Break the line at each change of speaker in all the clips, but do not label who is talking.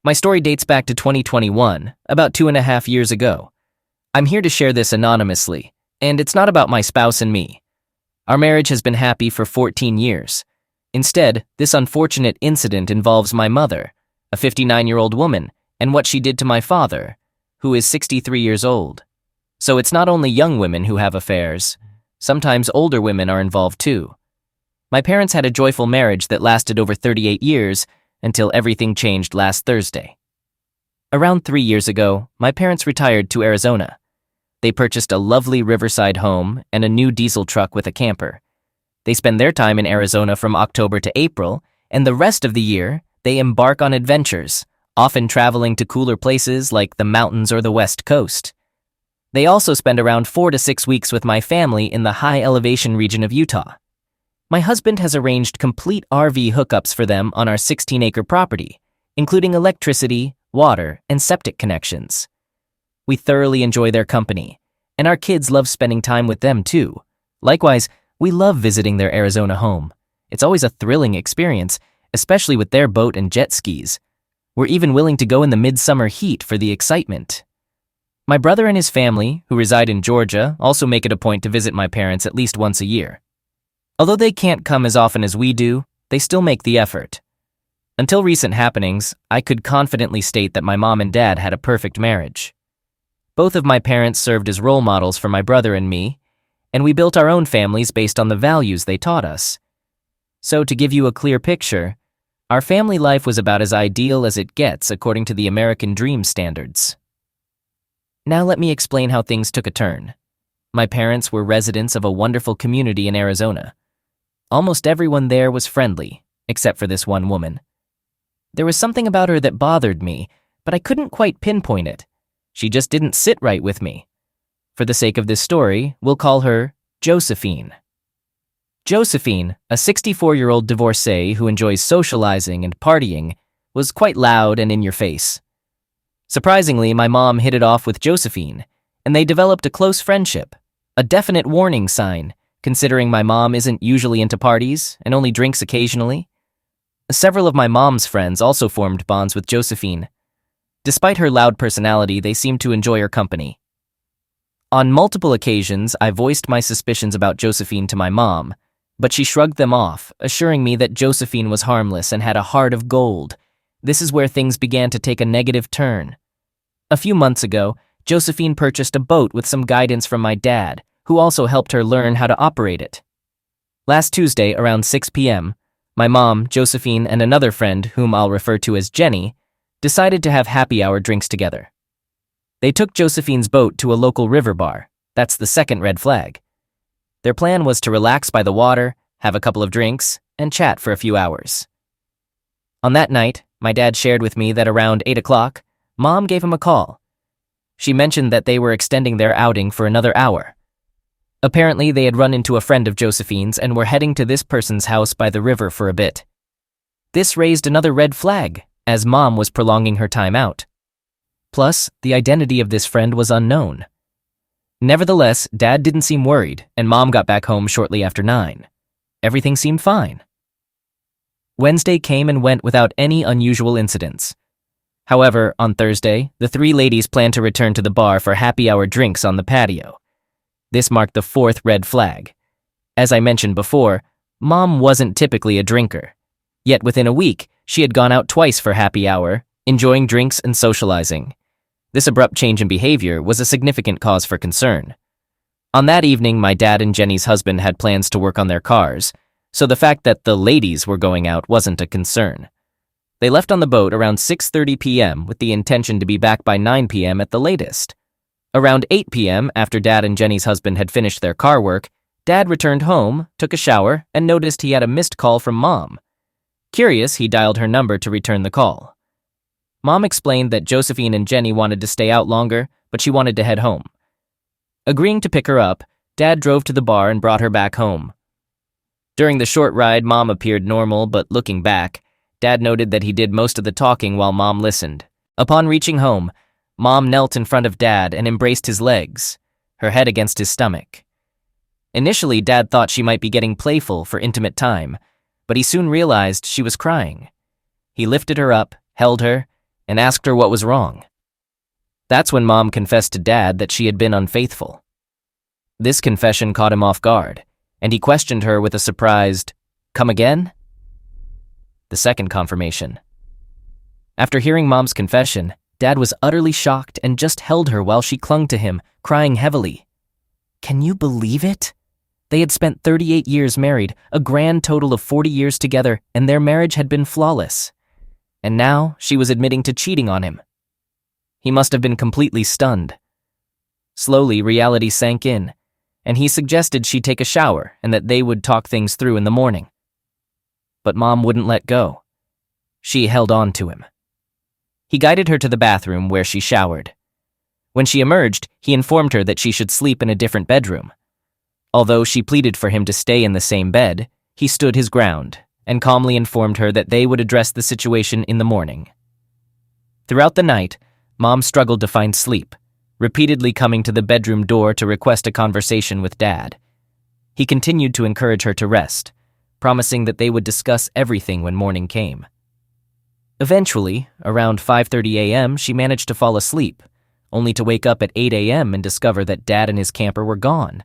My story dates back to 2021, about 2.5 years ago. I'm here to share this anonymously, and it's not about my spouse and me. Our marriage has been happy for 14 years. Instead, this unfortunate incident involves my mother, a 59-year-old woman, and what she did to my father, who is 63 years old. So it's not only young women who have affairs. Sometimes older women are involved too. My parents had a joyful marriage that lasted over 38 years until everything changed last Thursday. Around 3 years ago, my parents retired to Arizona. They purchased a lovely riverside home and a new diesel truck with a camper. They spend their time in Arizona from October to April, and the rest of the year, they embark on adventures, often traveling to cooler places like the mountains or the West Coast. They also spend around 4 to 6 weeks with my family in the high-elevation region of Utah. My husband has arranged complete RV hookups for them on our 16-acre property, including electricity, water, and septic connections. We thoroughly enjoy their company, and our kids love spending time with them too. Likewise, we love visiting their Arizona home. It's always a thrilling experience, especially with their boat and jet skis. We're even willing to go in the midsummer heat for the excitement. My brother and his family, who reside in Georgia, also make it a point to visit my parents at least once a year. Although they can't come as often as we do, they still make the effort. Until recent happenings, I could confidently state that my mom and dad had a perfect marriage. Both of my parents served as role models for my brother and me, and we built our own families based on the values they taught us. So to give you a clear picture, our family life was about as ideal as it gets according to the American dream standards. Now let me explain how things took a turn. My parents were residents of a wonderful community in Arizona. Almost everyone there was friendly, except for this one woman. There was something about her that bothered me, but I couldn't quite pinpoint it. She just didn't sit right with me. For the sake of this story, we'll call her Josephine. Josephine, a 64-year-old divorcee who enjoys socializing and partying, was quite loud and in your face. Surprisingly, my mom hit it off with Josephine, and they developed a close friendship, a definite warning sign, considering my mom isn't usually into parties and only drinks occasionally. Several of my mom's friends also formed bonds with Josephine. Despite her loud personality, they seemed to enjoy her company. On multiple occasions, I voiced my suspicions about Josephine to my mom, but she shrugged them off, assuring me that Josephine was harmless and had a heart of gold. This is where things began to take a negative turn. A few months ago, Josephine purchased a boat with some guidance from my dad, who also helped her learn how to operate it. Last Tuesday, around 6 p.m., my mom, Josephine, and another friend, whom I'll refer to as Jenny, decided to have happy hour drinks together. They took Josephine's boat to a local river bar. That's the second red flag. Their plan was to relax by the water, have a couple of drinks, and chat for a few hours. On that night, my dad shared with me that around 8 o'clock, Mom gave him a call. She mentioned that they were extending their outing for another hour. Apparently, they had run into a friend of Josephine's and were heading to this person's house by the river for a bit. This raised another red flag, as Mom was prolonging her time out. Plus, the identity of this friend was unknown. Nevertheless, Dad didn't seem worried, and Mom got back home shortly after 9. Everything seemed fine. Wednesday came and went without any unusual incidents. However, on Thursday, the 3 ladies planned to return to the bar for happy hour drinks on the patio. This marked the 4th red flag. As I mentioned before, Mom wasn't typically a drinker. Yet within a week, she had gone out twice for happy hour, enjoying drinks and socializing. This abrupt change in behavior was a significant cause for concern. On that evening, my dad and Jenny's husband had plans to work on their cars, so the fact that the ladies were going out wasn't a concern. They left on the boat around 6:30 p.m. with the intention to be back by 9 p.m. at the latest. Around 8 p.m., after Dad and Jenny's husband had finished their car work, Dad returned home, took a shower, and noticed he had a missed call from Mom. Curious, he dialed her number to return the call. Mom explained that Josephine and Jenny wanted to stay out longer, but she wanted to head home. Agreeing to pick her up, Dad drove to the bar and brought her back home. During the short ride, Mom appeared normal, but looking back, Dad noted that he did most of the talking while Mom listened. Upon reaching home, Mom knelt in front of Dad and embraced his legs, her head against his stomach. Initially, Dad thought she might be getting playful for intimate time, but he soon realized she was crying. He lifted her up, held her, and asked her what was wrong. That's when Mom confessed to Dad that she had been unfaithful. This confession caught him off guard, and he questioned her with a surprised, "Come again?" The second confirmation. After hearing Mom's confession, Dad was utterly shocked and just held her while she clung to him, crying heavily. Can you believe it? They had spent 38 years married, a grand total of 40 years together, and their marriage had been flawless. And now she was admitting to cheating on him. He must have been completely stunned. Slowly, reality sank in, and he suggested she take a shower and that they would talk things through in the morning. But Mom wouldn't let go. She held on to him. He guided her to the bathroom where she showered. When she emerged, he informed her that she should sleep in a different bedroom. Although she pleaded for him to stay in the same bed, he stood his ground and calmly informed her that they would address the situation in the morning. Throughout the night, Mom struggled to find sleep, repeatedly coming to the bedroom door to request a conversation with Dad. He continued to encourage her to rest, promising that they would discuss everything when morning came. Eventually, around 5:30 a.m., she managed to fall asleep, only to wake up at 8 a.m. and discover that Dad and his camper were gone.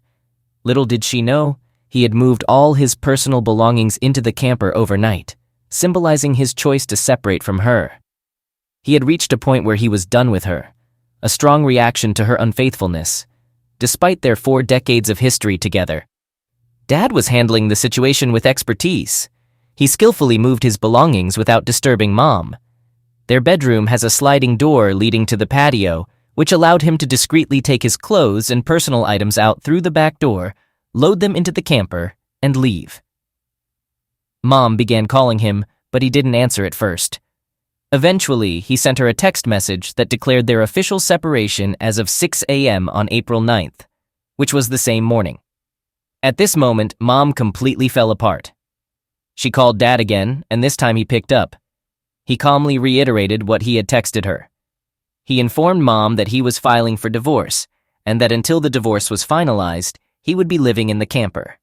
Little did she know, he had moved all his personal belongings into the camper overnight, symbolizing his choice to separate from her. He had reached a point where he was done with her, a strong reaction to her unfaithfulness. Despite their 4 decades of history together, Dad was handling the situation with expertise. He skillfully moved his belongings without disturbing Mom. Their bedroom has a sliding door leading to the patio, which allowed him to discreetly take his clothes and personal items out through the back door, load them into the camper, and leave. Mom began calling him, but he didn't answer at first. Eventually, he sent her a text message that declared their official separation as of 6 a.m. on April 9th, which was the same morning. At this moment, Mom completely fell apart. She called Dad again, and this time he picked up. He calmly reiterated what he had texted her. He informed Mom that he was filing for divorce, and that until the divorce was finalized, he would be living in the camper.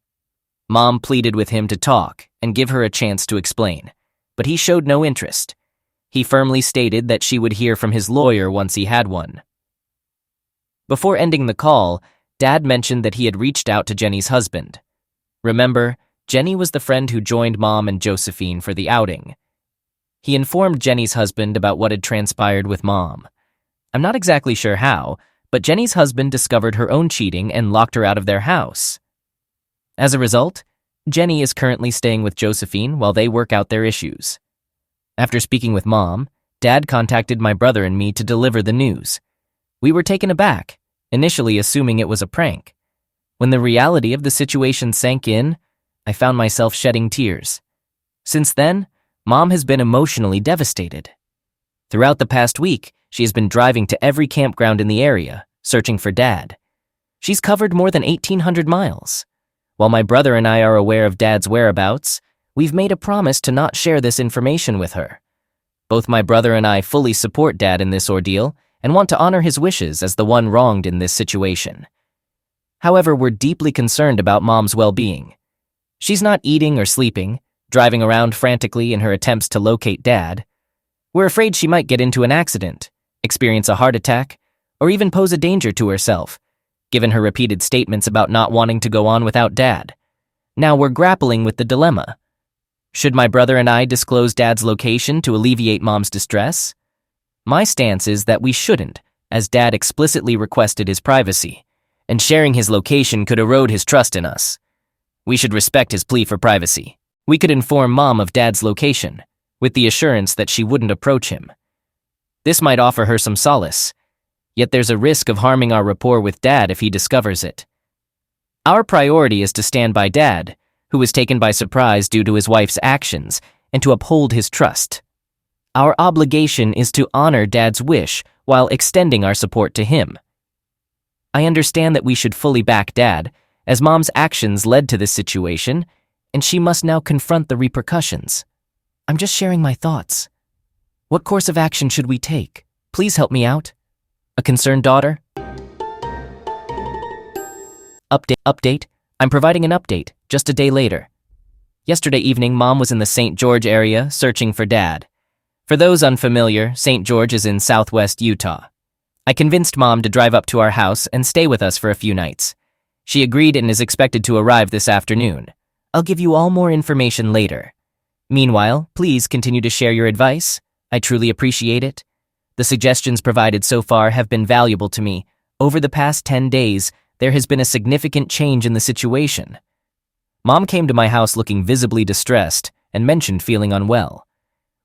Mom pleaded with him to talk and give her a chance to explain, but he showed no interest. He firmly stated that she would hear from his lawyer once he had one. Before ending the call, Dad mentioned that he had reached out to Jenny's husband. Remember, Jenny was the friend who joined Mom and Josephine for the outing. He informed Jenny's husband about what had transpired with Mom. I'm not exactly sure how, but Jenny's husband discovered her own cheating and locked her out of their house. As a result, Jenny is currently staying with Josephine while they work out their issues. After speaking with Mom, Dad contacted my brother and me to deliver the news. We were taken aback, initially assuming it was a prank. When the reality of the situation sank in, I found myself shedding tears. Since then, Mom has been emotionally devastated. Throughout the past week, she has been driving to every campground in the area, searching for Dad. She's covered more than 1,800 miles. While my brother and I are aware of Dad's whereabouts, we've made a promise to not share this information with her. Both my brother and I fully support Dad in this ordeal and want to honor his wishes as the one wronged in this situation. However, we're deeply concerned about Mom's well-being. She's not eating or sleeping, driving around frantically in her attempts to locate Dad. We're afraid she might get into an accident, experience a heart attack, or even pose a danger to herself, given her repeated statements about not wanting to go on without Dad. Now we're grappling with the dilemma. Should my brother and I disclose Dad's location to alleviate Mom's distress? My stance is that we shouldn't, as Dad explicitly requested his privacy, and sharing his location could erode his trust in us. We should respect his plea for privacy. We could inform Mom of Dad's location, with the assurance that she wouldn't approach him. This might offer her some solace, yet there's a risk of harming our rapport with Dad if he discovers it. Our priority is to stand by Dad, who was taken by surprise due to his wife's actions, and to uphold his trust. Our obligation is to honor Dad's wish while extending our support to him. I understand that we should fully back Dad, as Mom's actions led to this situation, and she must now confront the repercussions. I'm just sharing my thoughts. What course of action should we take? Please help me out. A concerned daughter? Update. I'm providing an update, just a day later. Yesterday evening, Mom was in the St. George area searching for Dad. For those unfamiliar, St. George is in southwest Utah. I convinced Mom to drive up to our house and stay with us for a few nights. She agreed and is expected to arrive this afternoon. I'll give you all more information later. Meanwhile, please continue to share your advice. I truly appreciate it. The suggestions provided so far have been valuable to me. Over the past 10 days, there has been a significant change in the situation. Mom came to my house looking visibly distressed and mentioned feeling unwell.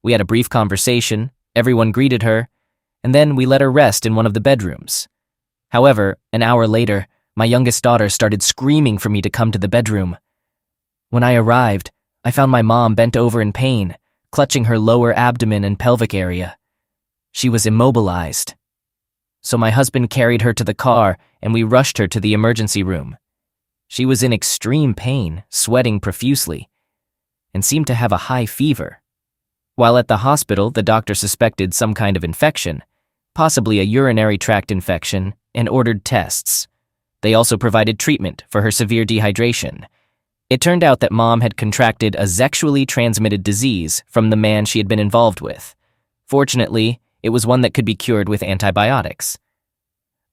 We had a brief conversation, everyone greeted her, and then we let her rest in one of the bedrooms. However, an hour later, my youngest daughter started screaming for me to come to the bedroom. When I arrived, I found my mom bent over in pain, clutching her lower abdomen and pelvic area. She was immobilized. So my husband carried her to the car and we rushed her to the emergency room. She was in extreme pain, sweating profusely, and seemed to have a high fever. While at the hospital, the doctor suspected some kind of infection, possibly a urinary tract infection, and ordered tests. They also provided treatment for her severe dehydration. It turned out that Mom had contracted a sexually transmitted disease from the man she had been involved with. Fortunately, it was one that could be cured with antibiotics.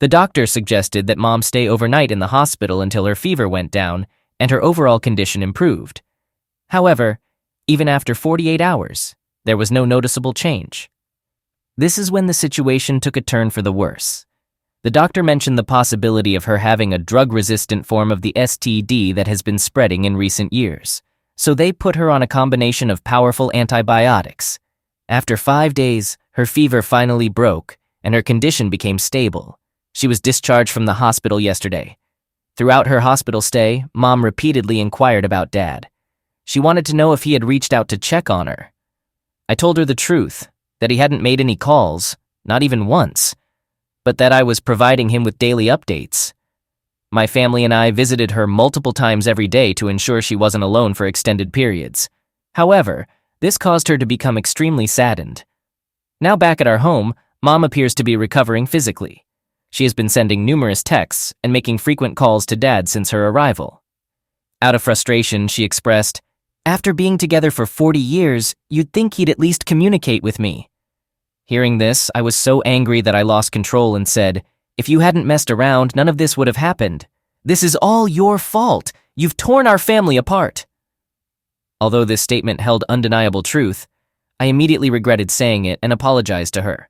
The doctor suggested that Mom stay overnight in the hospital until her fever went down and her overall condition improved. However, even after 48 hours, there was no noticeable change. This is when the situation took a turn for the worse. The doctor mentioned the possibility of her having a drug-resistant form of the STD that has been spreading in recent years. So they put her on a combination of powerful antibiotics. After 5 days, her fever finally broke and her condition became stable. She was discharged from the hospital yesterday. Throughout her hospital stay, Mom repeatedly inquired about Dad. She wanted to know if he had reached out to check on her. I told her the truth, that he hadn't made any calls, not even once, but that I was providing him with daily updates. My family and I visited her multiple times every day to ensure she wasn't alone for extended periods. However, this caused her to become extremely saddened. Now back at our home, Mom appears to be recovering physically. She has been sending numerous texts and making frequent calls to Dad since her arrival. Out of frustration, she expressed, "After being together for 40 years, you'd think he'd at least communicate with me." Hearing this, I was so angry that I lost control and said, "If you hadn't messed around, none of this would have happened. This is all your fault. You've torn our family apart." Although this statement held undeniable truth, I immediately regretted saying it and apologized to her.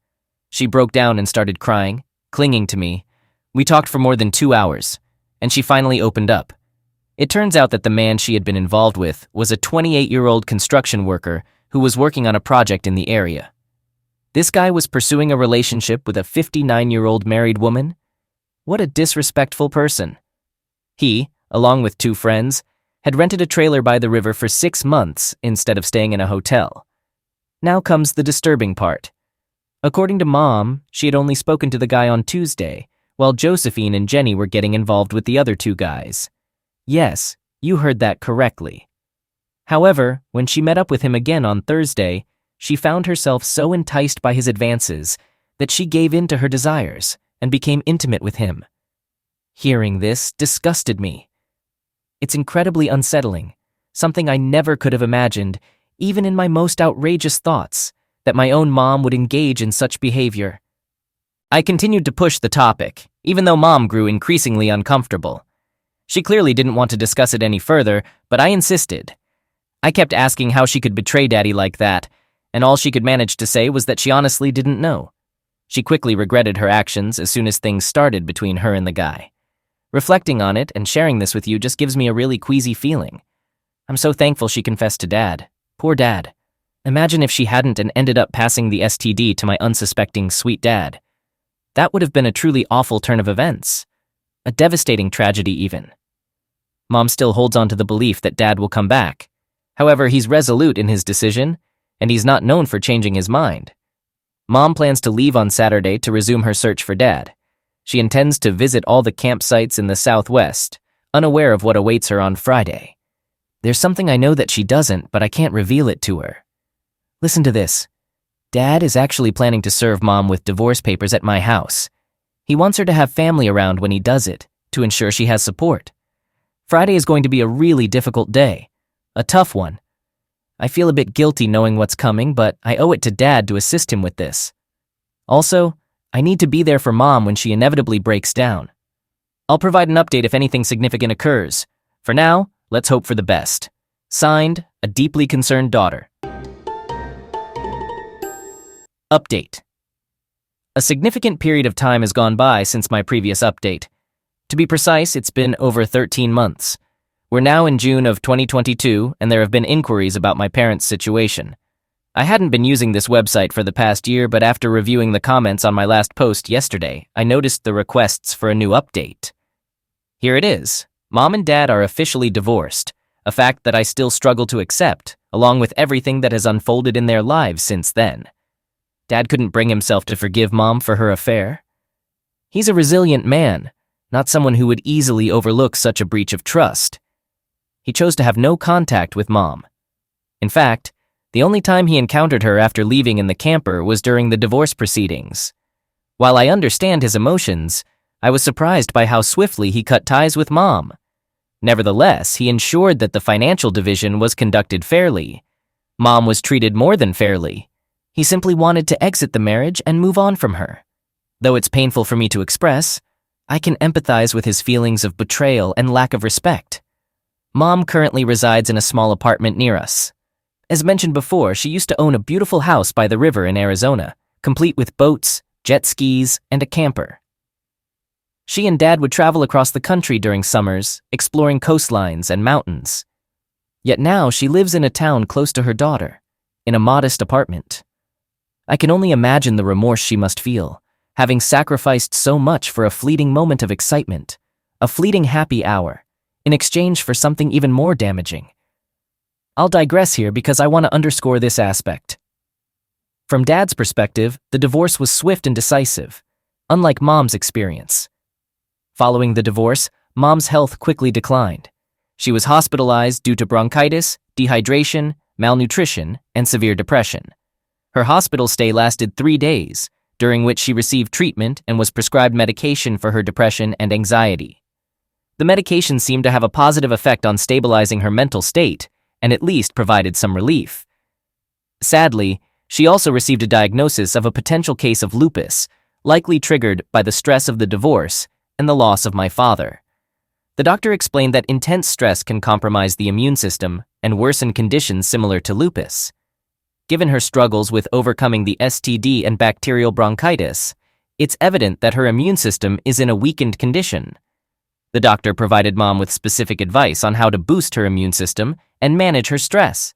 She broke down and started crying, clinging to me. We talked for more than 2 hours, and she finally opened up. It turns out that the man she had been involved with was a 28-year-old construction worker who was working on a project in the area. This guy was pursuing a relationship with a 59-year-old married woman? What a disrespectful person. He, along with 2 friends, had rented a trailer by the river for 6 months instead of staying in a hotel. Now comes the disturbing part. According to Mom, she had only spoken to the guy on Tuesday, while Josephine and Jenny were getting involved with the other 2 guys. Yes, you heard that correctly. However, when she met up with him again on Thursday, she found herself so enticed by his advances that she gave in to her desires and became intimate with him. Hearing this disgusted me. It's incredibly unsettling, something I never could have imagined, even in my most outrageous thoughts, that my own mom would engage in such behavior. I continued to push the topic, even though Mom grew increasingly uncomfortable. She clearly didn't want to discuss it any further, but I insisted. I kept asking how she could betray Daddy like that, and all she could manage to say was that she honestly didn't know. She quickly regretted her actions as soon as things started between her and the guy. Reflecting on it and sharing this with you just gives me a really queasy feeling. I'm so thankful she confessed to Dad. Poor Dad. Imagine if she hadn't and ended up passing the STD to my unsuspecting sweet dad. That would have been a truly awful turn of events. A devastating tragedy even. Mom still holds on to the belief that Dad will come back. However, he's resolute in his decision, and he's not known for changing his mind. Mom plans to leave on Saturday to resume her search for Dad. She intends to visit all the campsites in the Southwest, unaware of what awaits her on Friday. There's something I know that she doesn't, but I can't reveal it to her. Listen to this. Dad is actually planning to serve Mom with divorce papers at my house. He wants her to have family around when he does it, to ensure she has support. Friday is going to be a really difficult day. A tough one. I feel a bit guilty knowing what's coming, but I owe it to Dad to assist him with this. Also, I need to be there for Mom when she inevitably breaks down. I'll provide an update if anything significant occurs. For now, let's hope for the best. Signed, a deeply concerned daughter. Update. A significant period of time has gone by since my previous update. To be precise, it's been over 13 months. We're now in June of 2022, and there have been inquiries about my parents' situation. I hadn't been using this website for the past year, but after reviewing the comments on my last post yesterday, I noticed the requests for a new update. Here it is. Mom and Dad are officially divorced, a fact that I still struggle to accept, along with everything that has unfolded in their lives since then. Dad couldn't bring himself to forgive Mom for her affair. He's a resilient man, not someone who would easily overlook such a breach of trust. He chose to have no contact with Mom. In fact, the only time he encountered her after leaving in the camper was during the divorce proceedings. While I understand his emotions, I was surprised by how swiftly he cut ties with Mom. Nevertheless, he ensured that the financial division was conducted fairly. Mom was treated more than fairly. He simply wanted to exit the marriage and move on from her. Though it's painful for me to express, I can empathize with his feelings of betrayal and lack of respect. Mom currently resides in a small apartment near us. As mentioned before, she used to own a beautiful house by the river in Arizona, complete with boats, jet skis, and a camper. She and Dad would travel across the country during summers, exploring coastlines and mountains. Yet now she lives in a town close to her daughter, in a modest apartment. I can only imagine the remorse she must feel, having sacrificed so much for a fleeting moment of excitement, a fleeting happy hour, in exchange for something even more damaging. I'll digress here because I want to underscore this aspect. From Dad's perspective, the divorce was swift and decisive, unlike Mom's experience. Following the divorce, Mom's health quickly declined. She was hospitalized due to bronchitis, dehydration, malnutrition, and severe depression. Her hospital stay lasted 3 days, during which she received treatment and was prescribed medication for her depression and anxiety. The medication seemed to have a positive effect on stabilizing her mental state, and at least provided some relief. Sadly, she also received a diagnosis of a potential case of lupus, likely triggered by the stress of the divorce and the loss of my father. The doctor explained that intense stress can compromise the immune system and worsen conditions similar to lupus. Given her struggles with overcoming the STD and bacterial bronchitis, it's evident that her immune system is in a weakened condition. The doctor provided Mom with specific advice on how to boost her immune system and manage her stress.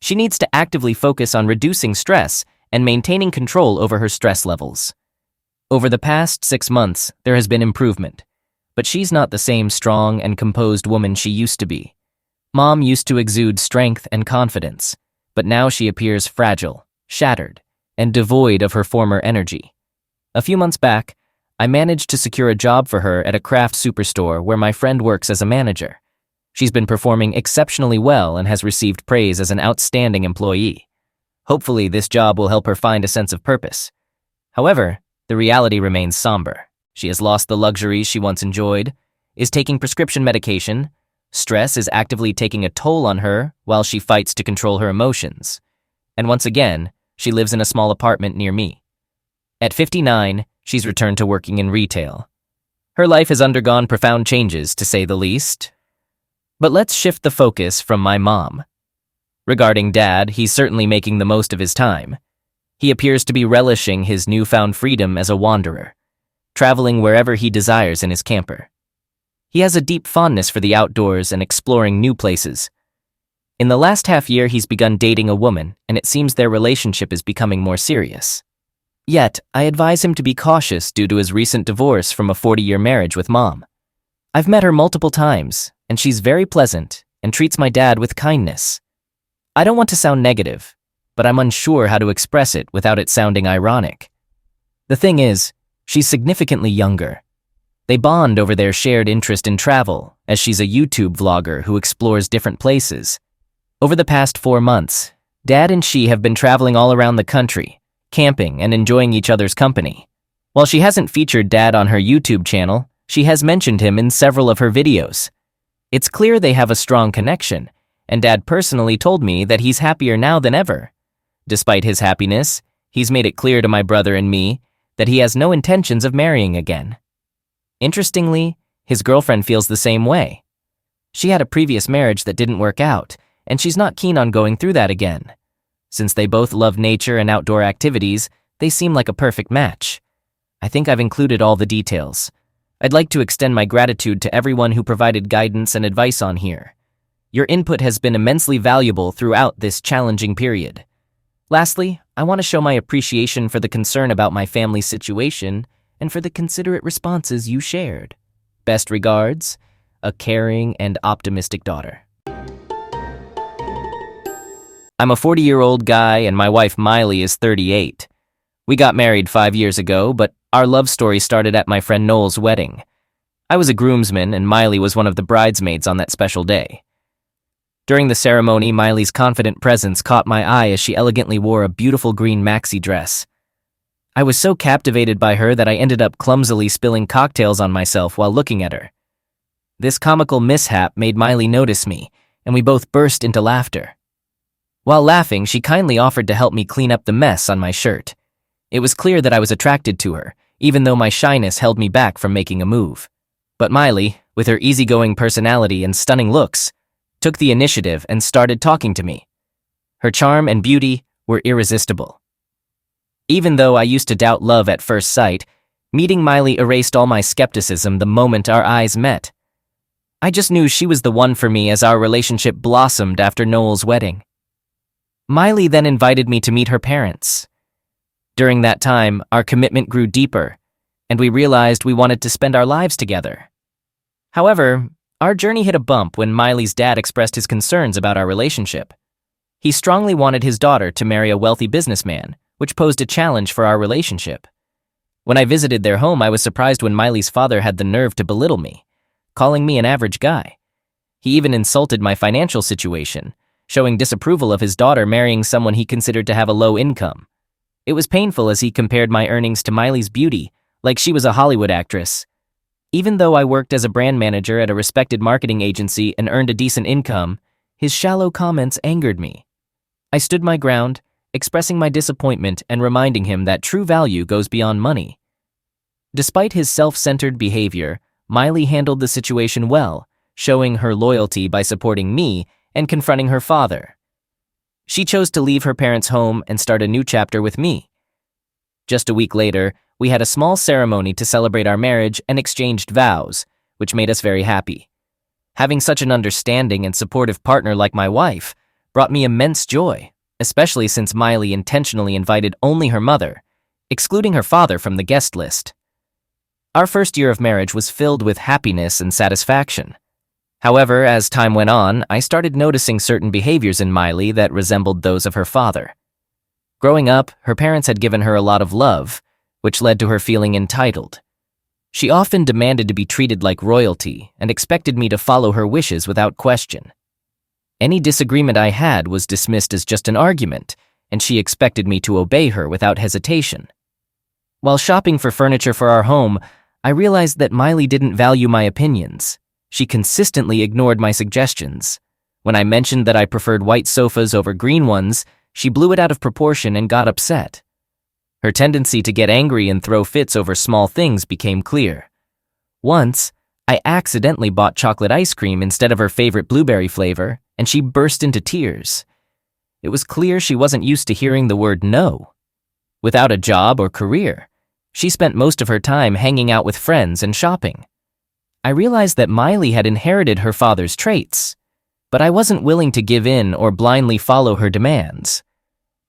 She needs to actively focus on reducing stress and maintaining control over her stress levels. Over the past 6 months, there has been improvement, but she's not the same strong and composed woman she used to be. Mom used to exude strength and confidence, but now she appears fragile, shattered, and devoid of her former energy. A few months back, I managed to secure a job for her at a craft superstore where my friend works as a manager. She's been performing exceptionally well and has received praise as an outstanding employee. Hopefully, this job will help her find a sense of purpose. However, the reality remains somber. She has lost the luxuries she once enjoyed, is taking prescription medication, stress is actively taking a toll on her while she fights to control her emotions, and once again, she lives in a small apartment near me. At 59, she's returned to working in retail. Her life has undergone profound changes, to say the least. But let's shift the focus from my mom. Regarding Dad, he's certainly making the most of his time. He appears to be relishing his newfound freedom as a wanderer, traveling wherever he desires in his camper. He has a deep fondness for the outdoors and exploring new places. In the last half year, he's begun dating a woman, and it seems their relationship is becoming more serious. Yet, I advise him to be cautious due to his recent divorce from a 40-year marriage with Mom. I've met her multiple times, and she's very pleasant and treats my dad with kindness. I don't want to sound negative, but I'm unsure how to express it without it sounding ironic. The thing is, she's significantly younger. They bond over their shared interest in travel, as she's a YouTube vlogger who explores different places. Over the past 4 months, Dad and she have been traveling all around the country, camping and enjoying each other's company. While she hasn't featured Dad on her YouTube channel, she has mentioned him in several of her videos. It's clear they have a strong connection, and Dad personally told me that he's happier now than ever. Despite his happiness, he's made it clear to my brother and me that he has no intentions of marrying again. Interestingly, his girlfriend feels the same way. She had a previous marriage that didn't work out, and she's not keen on going through that again. Since they both love nature and outdoor activities, they seem like a perfect match. I think I've included all the details. I'd like to extend my gratitude to everyone who provided guidance and advice on here. Your input has been immensely valuable throughout this challenging period. Lastly, I want to show my appreciation for the concern about my family's situation and for the considerate responses you shared. Best regards, a caring and optimistic daughter. I'm a 40-year-old guy and my wife Miley is 38. We got married 5 years ago, but our love story started at my friend Noel's wedding. I was a groomsman and Miley was one of the bridesmaids on that special day. During the ceremony, Miley's confident presence caught my eye as she elegantly wore a beautiful green maxi dress. I was so captivated by her that I ended up clumsily spilling cocktails on myself while looking at her. This comical mishap made Miley notice me, and we both burst into laughter. While laughing, she kindly offered to help me clean up the mess on my shirt. It was clear that I was attracted to her, even though my shyness held me back from making a move. But Miley, with her easygoing personality and stunning looks, took the initiative and started talking to me. Her charm and beauty were irresistible. Even though I used to doubt love at first sight, meeting Miley erased all my skepticism the moment our eyes met. I just knew she was the one for me as our relationship blossomed after Noel's wedding. Miley then invited me to meet her parents. During that time, our commitment grew deeper, and we realized we wanted to spend our lives together. However, our journey hit a bump when Miley's dad expressed his concerns about our relationship. He strongly wanted his daughter to marry a wealthy businessman, which posed a challenge for our relationship. When I visited their home, I was surprised when Miley's father had the nerve to belittle me, calling me an average guy. He even insulted my financial situation, showing disapproval of his daughter marrying someone he considered to have a low income. It was painful as he compared my earnings to Miley's beauty, like she was a Hollywood actress. Even though I worked as a brand manager at a respected marketing agency and earned a decent income, his shallow comments angered me. I stood my ground, expressing my disappointment and reminding him that true value goes beyond money. Despite his self-centered behavior, Miley handled the situation well, showing her loyalty by supporting me and confronting her father. She chose to leave her parents' home and start a new chapter with me. Just a week later, we had a small ceremony to celebrate our marriage and exchanged vows, which made us very happy. Having such an understanding and supportive partner like my wife brought me immense joy, especially since Miley intentionally invited only her mother, excluding her father from the guest list. Our first year of marriage was filled with happiness and satisfaction. However, as time went on, I started noticing certain behaviors in Miley that resembled those of her father. Growing up, her parents had given her a lot of love, which led to her feeling entitled. She often demanded to be treated like royalty and expected me to follow her wishes without question. Any disagreement I had was dismissed as just an argument, and she expected me to obey her without hesitation. While shopping for furniture for our home, I realized that Miley didn't value my opinions. She consistently ignored my suggestions. When I mentioned that I preferred white sofas over green ones, she blew it out of proportion and got upset. Her tendency to get angry and throw fits over small things became clear. Once, I accidentally bought chocolate ice cream instead of her favorite blueberry flavor, and she burst into tears. It was clear she wasn't used to hearing the word no. Without a job or career, she spent most of her time hanging out with friends and shopping. I realized that Miley had inherited her father's traits, but I wasn't willing to give in or blindly follow her demands.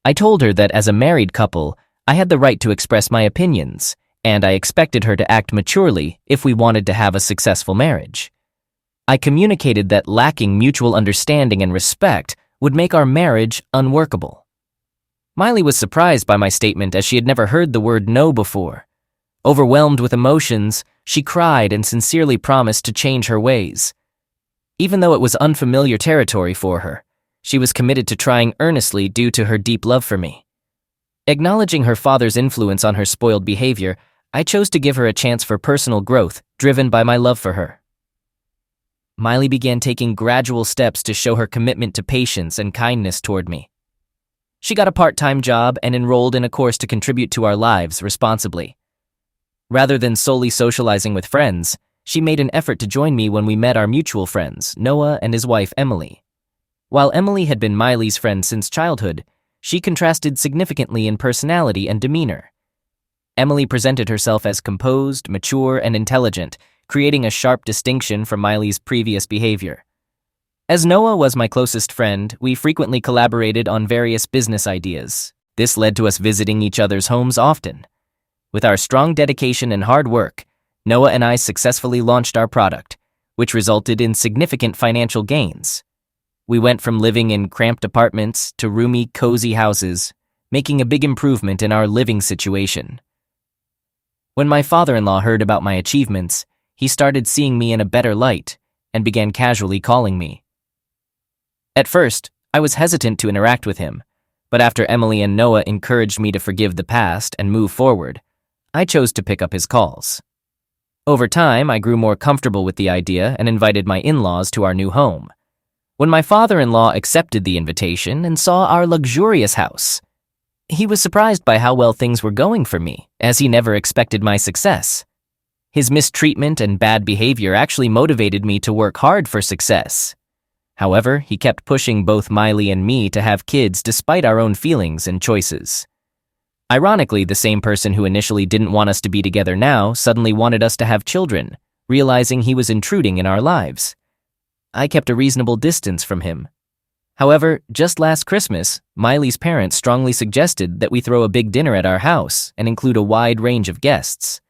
I told her that as a married couple, I had the right to express my opinions, and I expected her to act maturely if we wanted to have a successful marriage. I communicated that lacking mutual understanding and respect would make our marriage unworkable. Miley was surprised by my statement as she had never heard the word no before. Overwhelmed with emotions, she cried and sincerely promised to change her ways. Even though it was unfamiliar territory for her, she was committed to trying earnestly due to her deep love for me. Acknowledging her father's influence on her spoiled behavior, I chose to give her a chance for personal growth, driven by my love for her. Miley began taking gradual steps to show her commitment to patience and kindness toward me. She got a part-time job and enrolled in a course to contribute to our lives responsibly. Rather than solely socializing with friends, she made an effort to join me when we met our mutual friends, Noah and his wife Emily. While Emily had been Miley's friend since childhood, she contrasted significantly in personality and demeanor. Emily presented herself as composed, mature, and intelligent, creating a sharp distinction from Miley's previous behavior. As Noah was my closest friend, we frequently collaborated on various business ideas. This led to us visiting each other's homes often. With our strong dedication and hard work, Noah and I successfully launched our product, which resulted in significant financial gains. We went from living in cramped apartments to roomy, cozy houses, making a big improvement in our living situation. When my father-in-law heard about my achievements, he started seeing me in a better light and began casually calling me. At first, I was hesitant to interact with him, but after Emily and Noah encouraged me to forgive the past and move forward, I chose to pick up his calls. Over time, I grew more comfortable with the idea and invited my in-laws to our new home. When my father-in-law accepted the invitation and saw our luxurious house, he was surprised by how well things were going for me, as he never expected my success. His mistreatment and bad behavior actually motivated me to work hard for success. However, he kept pushing both Miley and me to have kids despite our own feelings and choices. Ironically, the same person who initially didn't want us to be together now suddenly wanted us to have children, realizing he was intruding in our lives. I kept a reasonable distance from him. However, just last Christmas, Miley's parents strongly suggested that we throw a big dinner at our house and include a wide range of guests.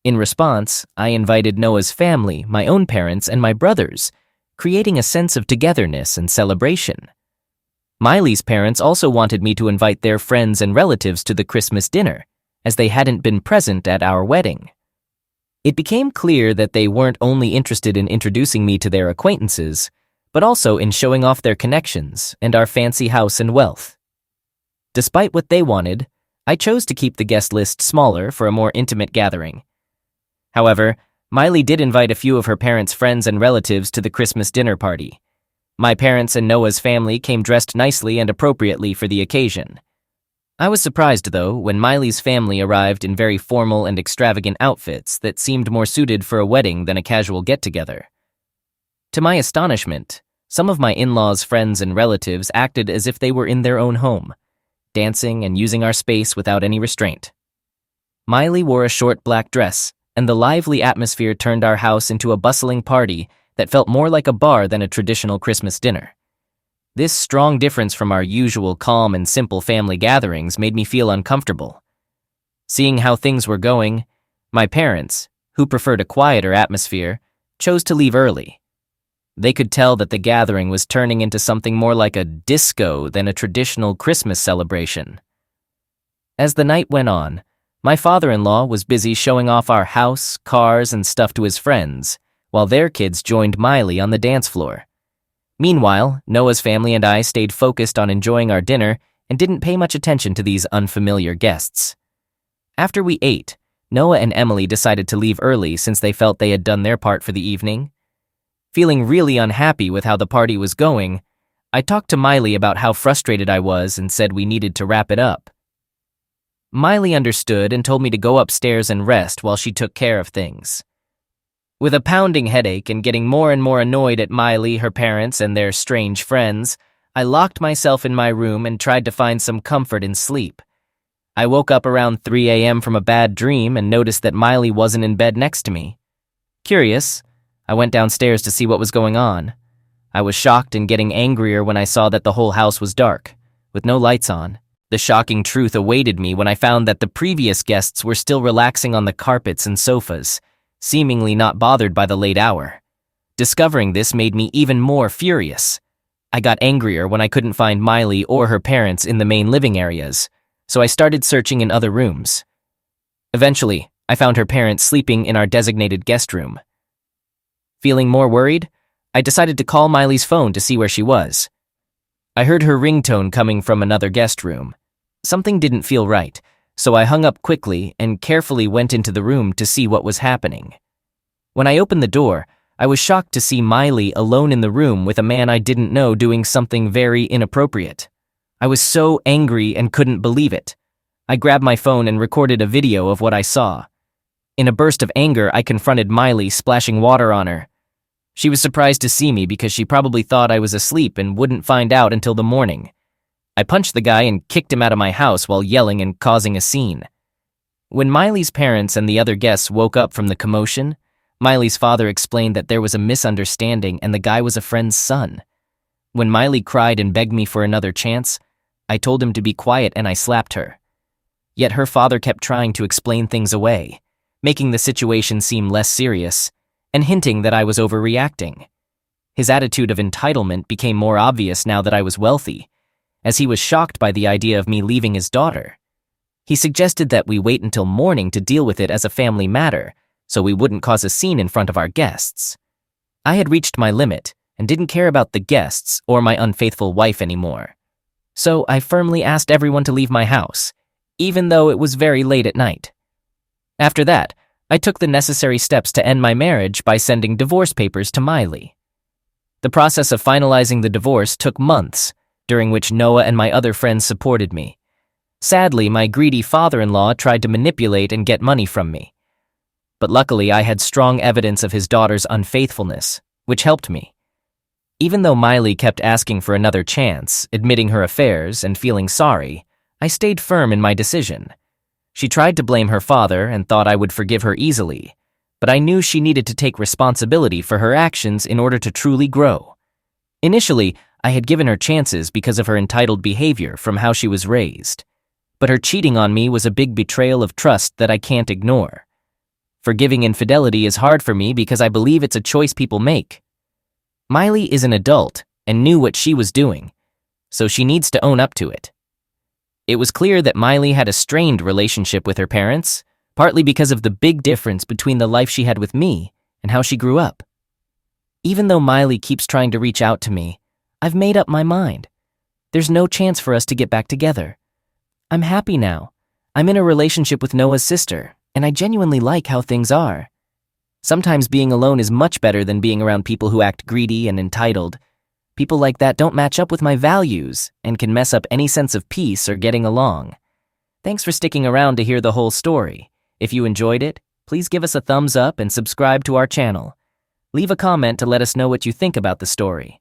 In response, I invited Noah's family, my own parents, and my brothers, creating a sense of togetherness and celebration. Miley's parents also wanted me to invite their friends and relatives to the Christmas dinner, as they hadn't been present at our wedding. It became clear that they weren't only interested in introducing me to their acquaintances, but also in showing off their connections and our fancy house and wealth. Despite what they wanted, I chose to keep the guest list smaller for a more intimate gathering. However, Miley did invite a few of her parents' friends and relatives to the Christmas dinner party. My parents and Noah's family came dressed nicely and appropriately for the occasion. I was surprised, though, when Miley's family arrived in very formal and extravagant outfits that seemed more suited for a wedding than a casual get-together. To my astonishment, some of my in-laws' friends and relatives acted as if they were in their own home, dancing and using our space without any restraint. Miley wore a short black dress, and the lively atmosphere turned our house into a bustling party that felt more like a bar than a traditional Christmas dinner. This strong difference from our usual calm and simple family gatherings made me feel uncomfortable. Seeing how things were going, my parents, who preferred a quieter atmosphere, chose to leave early. They could tell that the gathering was turning into something more like a disco than a traditional Christmas celebration. As the night went on, my father-in-law was busy showing off our house, cars, and stuff to his friends, while their kids joined Miley on the dance floor. Meanwhile, Noah's family and I stayed focused on enjoying our dinner and didn't pay much attention to these unfamiliar guests. After we ate, Noah and Emily decided to leave early since they felt they had done their part for the evening. Feeling really unhappy with how the party was going, I talked to Miley about how frustrated I was and said we needed to wrap it up. Miley understood and told me to go upstairs and rest while she took care of things. With a pounding headache and getting more and more annoyed at Miley, her parents, and their strange friends, I locked myself in my room and tried to find some comfort in sleep. I woke up around 3 a.m. from a bad dream and noticed that Miley wasn't in bed next to me. Curious, I went downstairs to see what was going on. I was shocked and getting angrier when I saw that the whole house was dark, with no lights on. The shocking truth awaited me when I found that the previous guests were still relaxing on the carpets and sofas, seemingly not bothered by the late hour. Discovering this made me even more furious. I got angrier when I couldn't find Miley or her parents in the main living areas, so I started searching in other rooms. Eventually, I found her parents sleeping in our designated guest room. Feeling more worried, I decided to call Miley's phone to see where she was. I heard her ringtone coming from another guest room. Something didn't feel right, so I hung up quickly and carefully went into the room to see what was happening. When I opened the door, I was shocked to see Miley alone in the room with a man I didn't know doing something very inappropriate. I was so angry and couldn't believe it. I grabbed my phone and recorded a video of what I saw. In a burst of anger, I confronted Miley, splashing water on her. She was surprised to see me because she probably thought I was asleep and wouldn't find out until the morning. I punched the guy and kicked him out of my house while yelling and causing a scene. When Miley's parents and the other guests woke up from the commotion, Miley's father explained that there was a misunderstanding and the guy was a friend's son. When Miley cried and begged me for another chance, I told him to be quiet and I slapped her. Yet her father kept trying to explain things away, making the situation seem less serious, and hinting that I was overreacting. His attitude of entitlement became more obvious now that I was wealthy, as he was shocked by the idea of me leaving his daughter. He suggested that we wait until morning to deal with it as a family matter, so we wouldn't cause a scene in front of our guests. I had reached my limit and didn't care about the guests or my unfaithful wife anymore. So I firmly asked everyone to leave my house, even though it was very late at night. After that, I took the necessary steps to end my marriage by sending divorce papers to Miley. The process of finalizing the divorce took months, during which Noah and my other friends supported me. Sadly, my greedy father-in-law tried to manipulate and get money from me. But luckily, I had strong evidence of his daughter's unfaithfulness, which helped me. Even though Miley kept asking for another chance, admitting her affairs, and feeling sorry, I stayed firm in my decision. She tried to blame her father and thought I would forgive her easily, but I knew she needed to take responsibility for her actions in order to truly grow. Initially, I had given her chances because of her entitled behavior from how she was raised. But her cheating on me was a big betrayal of trust that I can't ignore. Forgiving infidelity is hard for me because I believe it's a choice people make. Miley is an adult and knew what she was doing, so she needs to own up to it. It was clear that Miley had a strained relationship with her parents, partly because of the big difference between the life she had with me and how she grew up. Even though Miley keeps trying to reach out to me, I've made up my mind. There's no chance for us to get back together. I'm happy now. I'm in a relationship with Noah's sister, and I genuinely like how things are. Sometimes being alone is much better than being around people who act greedy and entitled. People like that don't match up with my values and can mess up any sense of peace or getting along. Thanks for sticking around to hear the whole story. If you enjoyed it, please give us a thumbs up and subscribe to our channel. Leave a comment to let us know what you think about the story.